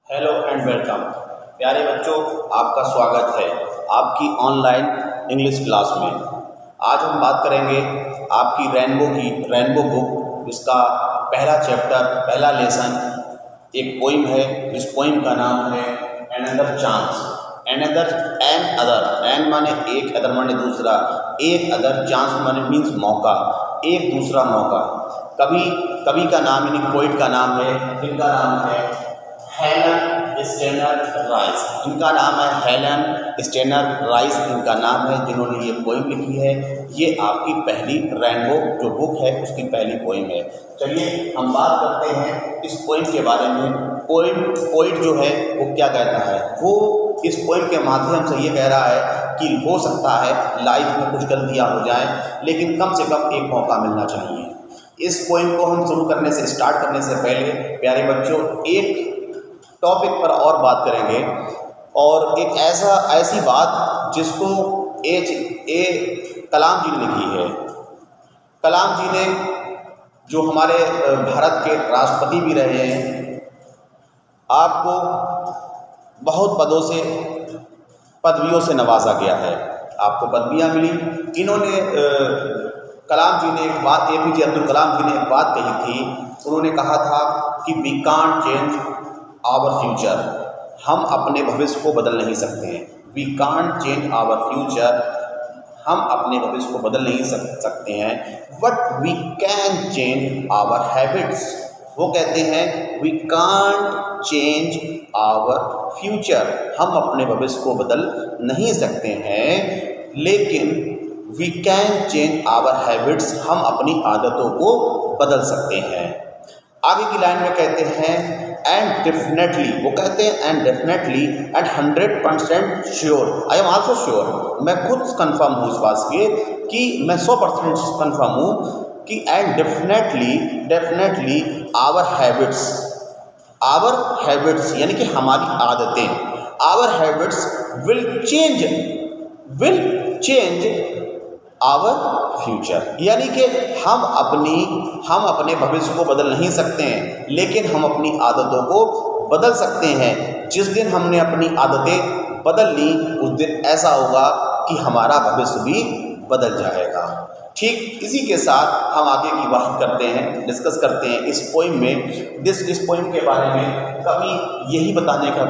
Hello and welcome. प्यारे बच्चों, आपका स्वागत है आपकी ऑनलाइन इंग्लिश क्लास में। आज हम बात करेंगे आपकी रेनबो बुक, जिसका पहला चैप्टर, पहला लेसन एक पोइम है। जिस पोइम का नाम है अनदर चांस। एन अदर माने एक, अदर माने दूसरा, एक अदर, चांस माने मीन्स मौका, एक दूसरा मौका। कवि का नाम यानी पोइट का नाम है, जिनका नाम है हेलन स्टेनर राइस। इनका नाम है हेलन स्टेनर राइस, इनका नाम है, जिन्होंने ये पोइम लिखी है। ये आपकी पहली रेनबो जो बुक है उसकी पहली पोइम है। चलिए हम बात करते हैं इस पोइम के बारे में। पोइट जो है वो क्या कहता है, वो इस पोइम के माध्यम से ये कह रहा है कि हो सकता है लाइफ में कुछ गलतियाँ हो जाएं, लेकिन कम से कम एक मौका मिलना चाहिए। इस पोइम को हम शुरू स्टार्ट करने से पहले प्यारे बच्चों एक टॉपिक पर और बात करेंगे, और एक ऐसी बात जिसको कलाम जी ने लिखी है। कलाम जी ने, जो हमारे भारत के राष्ट्रपति भी रहे हैं, आपको बहुत पदवियों से नवाजा गया है, आपको पदवियाँ मिली। इन्होंने कलाम जी ने एक बात, APJ अब्दुल कलाम जी ने एक बात कही थी। उन्होंने कहा था कि we can't change our future, हम अपने भविष्य को बदल नहीं सकते हैं। We can't change our future, हम अपने भविष्य को बदल नहीं सकते हैं। But we can change our habits. वो कहते हैं we can't change our future, हम अपने भविष्य को बदल नहीं सकते हैं, लेकिन we can change our habits, हम अपनी आदतों को बदल सकते हैं। आगे की लाइन में कहते हैं एंड डेफिनेटली, वो कहते हैं and definitely and 100% sure, I am also sure, मैं खुद कंफर्म हूँ इस बात के कि मैं 100% कंफर्म हूँ कि एंड डेफिनेटली आवर हैबिट्स यानी कि हमारी आदतें, our habits will change our future, यानी कि हम अपने भविष्य को बदल नहीं सकते हैं, लेकिन हम अपनी आदतों को बदल सकते हैं। जिस दिन हमने अपनी आदतें बदल ली, उस दिन ऐसा होगा कि हमारा भविष्य भी बदल जाएगा। ठीक इसी के साथ हम आगे की बात करते हैं, डिस्कस करते हैं इस पोइम में। इस पोइम के बारे में कवि यही बताने का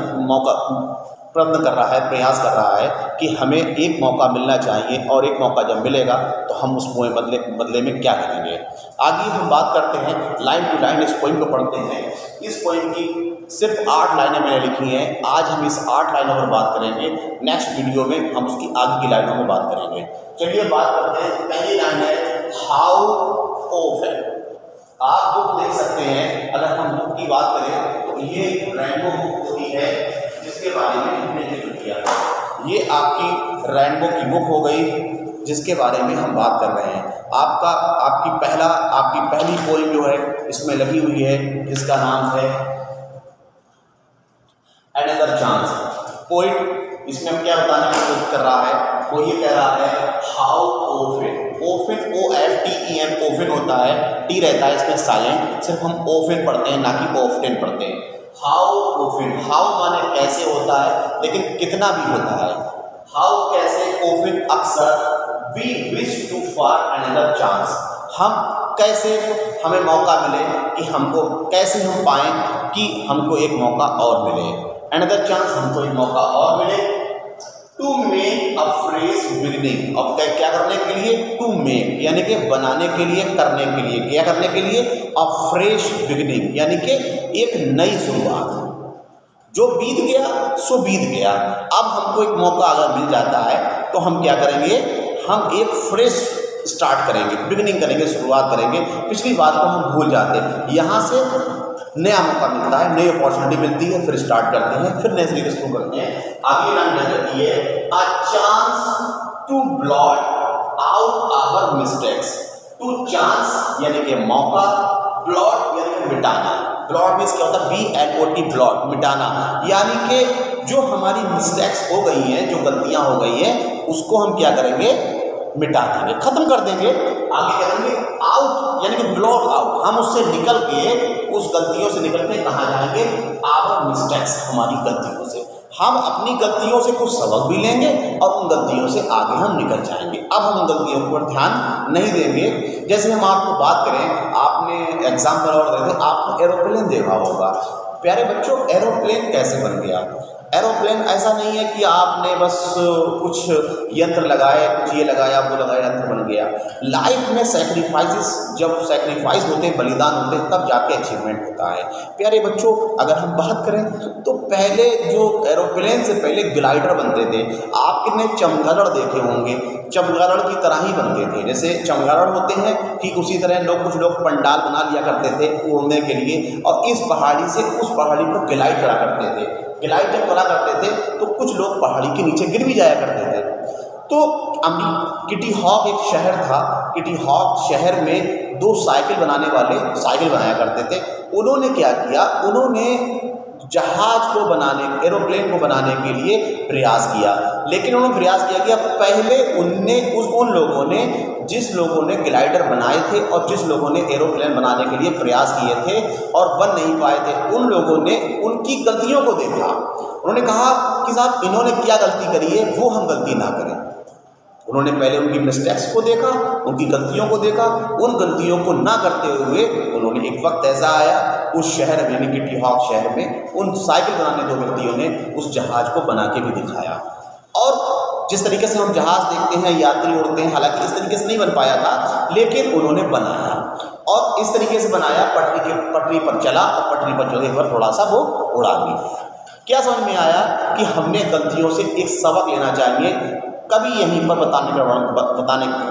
प्रयास कर रहा है कि हमें एक मौका मिलना चाहिए, और एक मौका जब मिलेगा तो हम उस पोइम बदले में क्या करेंगे। आगे हम बात करते हैं, लाइन टू लाइन इस पोइम को पढ़ते हैं। इस पोइम की सिर्फ 8 लाइनें मैंने लिखी हैं। आज हम इस 8 लाइनों पर बात करेंगे। नेक्स्ट वीडियो में हम उसकी आगे की लाइनों में बात करेंगे। चलिए बात करते हैं। पहली लाइन है हाउ ऑफन। आप बुक देख सकते हैं, अगर हम बुक की बात करें तो ये रेनबो बुक होती है, जिसके बारे में हमने जिक्र किया। ये आपकी रेनबो की बुक हो गई, जिसके बारे में हम बात कर रहे हैं। आपकी पहली पोइम जो है इसमें लगी हुई है, जिसका नाम है अनदर चांस। पोइट इसमें हम क्या बताने की कोशिश कर रहा है, वो ये कह रहा है हाउ ऑफन। OFTEN ओफन होता है, टी रहता है इसमें साइलेंट, सिर्फ हम ओफन पढ़ते हैं, ना कि ऑफ्टेन पढ़ते हैं। हाउ ऑफन, हाउ माने कैसे होता है, लेकिन कितना भी होता है। हाउ कैसे, ऑफन अक्सर, we wish to for another chance, हम कैसे हमें मौका मिले कि हमको कैसे हम पाएं कि हमको एक मौका और मिले। अनदर चांस, हमको एक मौका और मिले। To make a fresh beginning, अब क्या करने के लिए, टू मेक यानी कि बनाने के लिए, करने के लिए, क्या करने के लिए, अ फ्रेश बिगिनिंग यानी कि एक नई शुरुआत। जो बीत गया सो बीत गया, अब हमको एक मौका अगर मिल जाता है तो हम क्या करेंगे, हम एक फ्रेश स्टार्ट करेंगे, बिगिनिंग करेंगे, शुरुआत करेंगे। पिछली बात को हम भूल जाते हैं, यहाँ से नया मौका मिलता है, नई अपॉर्चुनिटी मिलती है, फिर स्टार्ट करते हैं, फिर नए तरीके शुरू करते हैं। आगे लाइन कहती है a chance to blot out our mistakes. To chance यानी कि मौका, ब्लॉट यानी कि मिटाना। ब्लॉट मीन्स क्या होता है, BLOT, ब्लॉट, मिटाना, यानी कि जो हमारी मिस्टेक्स हो गई हैं, जो गलतियां हो गई हैं, उसको हम क्या करेंगे, मिटा देंगे, खत्म कर देंगे। आगे क्या करेंगे, आउट यानी कि ब्लॉक आउट, हम उससे निकल के, उस गलतियों से निकल के कहाँ जाएंगे, आवर मिस्टेक्स, हमारी गलतियों से। हम अपनी गलतियों से कुछ सबक भी लेंगे और उन गलतियों से आगे हम निकल जाएंगे। अब हम उन गलतियों पर ध्यान नहीं देंगे। जैसे हम आपको बात करें, आपने एग्जाम्पल और दे, आपने एरोप्लेन देखा होगा। प्यारे बच्चों, एरोप्लेन कैसे बन गया? एरोप्लेन ऐसा नहीं है कि आपने बस कुछ यंत्र लगाए, कुछ ये लगाया वो लगाया, यंत्र बन गया। लाइफ में सैक्रिफाइसेस, जब सैक्रिफाइस होते हैं, बलिदान होते हैं, तब जाके अचीवमेंट होता है। प्यारे बच्चों, अगर हम बात करें तो पहले जो एरोप्लेन से पहले ग्लाइडर बनते थे, आपने चमगादड़ देखे होंगे, चमगादड़ की तरह ही बनते थे। जैसे चमगादड़ होते हैं ठीक उसी तरह कुछ लोग पंडाल बना लिया करते थे उड़ने के लिए, और इस पहाड़ी से उस पहाड़ी पर ग्लाइड करा करते थे। ग्लाइड जब करा करते थे तो कुछ लोग पहाड़ी के नीचे गिर भी जाया करते थे। तो किटी हॉक एक शहर था, किटी हॉक शहर में दो साइकिल बनाने वाले साइकिल बनाया करते थे। उन्होंने क्या किया, उन्होंने जहाज को बनाने, एरोप्लेन को बनाने के लिए प्रयास किया। लेकिन उन्होंने प्रयास किया कि पहले उन लोगों ने, जिस लोगों ने ग्लाइडर बनाए थे और जिस लोगों ने एरोप्लेन बनाने के लिए प्रयास किए थे और बन नहीं पाए थे, उन लोगों ने उनकी गलतियों को देखा। उन्होंने कहा कि साहब इन्होंने क्या गलती करी है, वो हम गलती ना करें। उन्होंने पहले उनकी मिस्टेक्स को देखा, उनकी गलतियों को देखा। उन गलतियों को ना करते हुए उन्होंने, एक वक्त ऐसा आया उस शहर में, यानी किटी हॉक शहर में, उन साइकिल बनाने दो व्यक्तियों ने उस जहाज को बना के भी दिखाया। और जिस तरीके से हम जहाज देखते हैं, यात्री उड़ते हैं, हालांकि इस तरीके से नहीं बन पाया था, लेकिन उन्होंने बनाया और इस तरीके से बनाया, पटरी पर चला और पटरी पर चलने पर थोड़ा सा वो उड़ा भी। क्या समझ में आया कि हमने गलतियों से एक सबक लेना चाहिए। कभी यहीं पर बताने का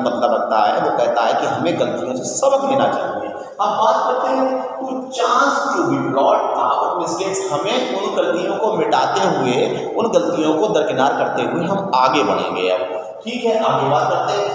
मतलब रखता है, वो कहता है कि हमें गलतियों से सबक लेना चाहिए। अब बात करते हैं to chance to be blot our mistakes, हमें उन गलतियों को मिटाते हुए, उन गलतियों को दरकिनार करते हुए हम आगे बढ़ेंगे। अब ठीक है, आगे बात करते हैं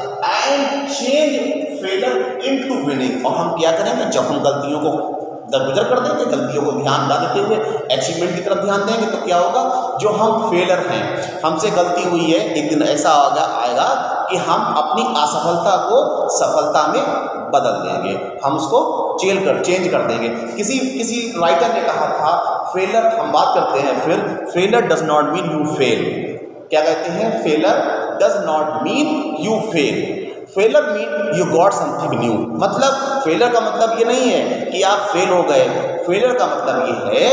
and change failure into winning. और हम क्या करेंगे, जब हम गलतियों को दरगुजर कर देंगे, गलतियों को ध्यान ना देते हुए अचीवमेंट की तरफ ध्यान देंगे, तो क्या होगा, जो हम फेलर हैं, हमसे गलती हुई है, एक दिन ऐसा आएगा कि हम अपनी असफलता को सफलता में बदल देंगे, हम उसको चेंज कर देंगे। किसी राइटर ने कहा था, फेलर, हम बात करते हैं फिर, failure does not mean you fail. क्या कहते हैं, failure does not mean you fail, failure mean you got something new. मतलब फेलर का मतलब ये नहीं है कि आप फेल हो गए, फेलर का मतलब ये है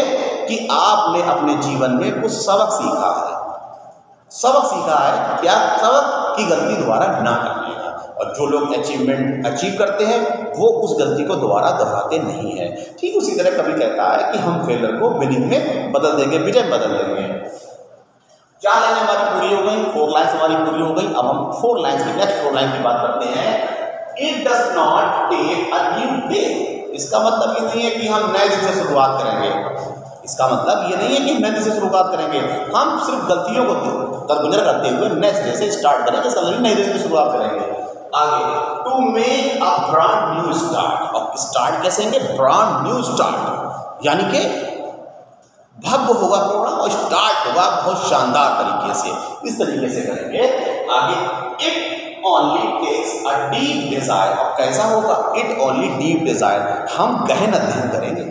कि आपने अपने जीवन में कुछ सबक सीखा है। सबक सीखा है, क्या सबक, की गलती दोबारा ना करने का। और जो लोग अचीवमेंट अचीव करते हैं वो उस गलती को दोबारा दोहराते नहीं है। ठीक उसी तरह कभी कहता है कि हम फेलर को विनिंग में बदल देंगे, विजय में बदल देंगे। 4 लाइन हमारी पूरी हो गई, 4 लाइन्स हमारी पूरी हो गई। अब हम 4 लाइन्स की, नेक्स्ट 4 लाइन की बात करते हैं। It does not take a new day. इसका मतलब ये नहीं है कि हम नए दिन से शुरुआत करेंगे, इसका मतलब ये नहीं है कि नए दिन से शुरुआत करेंगे, हम सिर्फ गलतियों को दरगुजर करते हुए नए सिरे से स्टार्ट करेंगे, इसका मतलब नए दिन से शुरुआत करेंगे। आगे, to make a brand new start. और स्टार्ट कैसे होंगे, ब्रांड न्यू स्टार्ट, यानी कि भव्य होगा प्रोग्राम और स्टार्ट होगा बहुत शानदार तरीके से, इस तरीके से करेंगे। आगे, it only takes a deep desire. और कैसा होगा, इट ओनली डीप डिजायर, हम गहन अध्ययन करेंगे।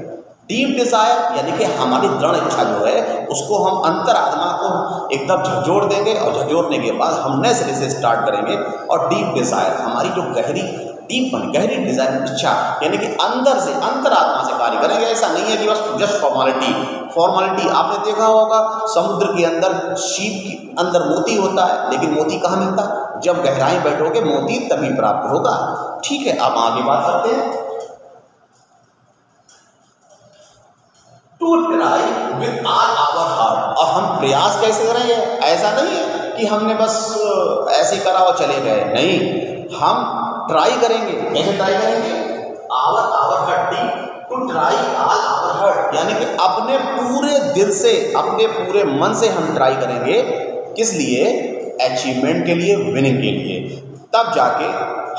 डीप डिजायर यानी कि हमारी दृढ़ इच्छा जो है उसको हम अंतरात्मा को एकदम झकझोर देंगे, और झकझोरने के बाद हम नए सिरे से स्टार्ट करेंगे। और डीप डिजायर हमारी जो गहरी डिजायर इच्छा, यानी कि अंदर से, अंतरात्मा से कार्य करेंगे। ऐसा नहीं है कि बस जस्ट फॉर्मेलिटी। आपने देखा होगा समुद्र के अंदर, शीप के अंदर मोती होता है, लेकिन मोती कहाँ मिलता है, जब गहराई बैठोगे मोती तभी प्राप्त होगा। ठीक है, अब आगे बात करते हैं। To try with all our heart. और हम प्रयास कैसे करेंगे, ऐसा नहीं है कि हमने बस ऐसे करा और चले गए, नहीं, हम ट्राई करेंगे। कैसे ट्राई करेंगे, our heart, to try all our heart, यानी कि अपने पूरे दिल से, अपने पूरे मन से हम ट्राई करेंगे। किस लिए, अचीवमेंट के लिए, विनिंग के लिए। तब जाके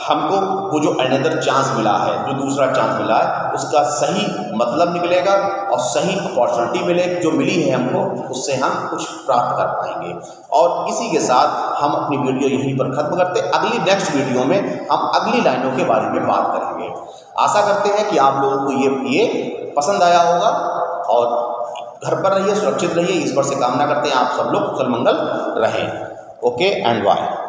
हमको वो जो अनदर चांस मिला है, जो दूसरा चांस मिला है, उसका सही मतलब निकलेगा और सही अपॉर्चुनिटी मिलेगी, जो मिली है हमको उससे हम कुछ प्राप्त कर पाएंगे। और इसी के साथ हम अपनी वीडियो यहीं पर ख़त्म करते हैं। अगली नेक्स्ट वीडियो में हम अगली लाइनों के बारे में बात करेंगे। आशा करते हैं कि आप लोगों को ये पसंद आया होगा और घर पर रहिए, सुरक्षित रहिए, ईश्वर से कामना करते हैं आप सब लोग कुशल मंगल रहें। Okay and bye.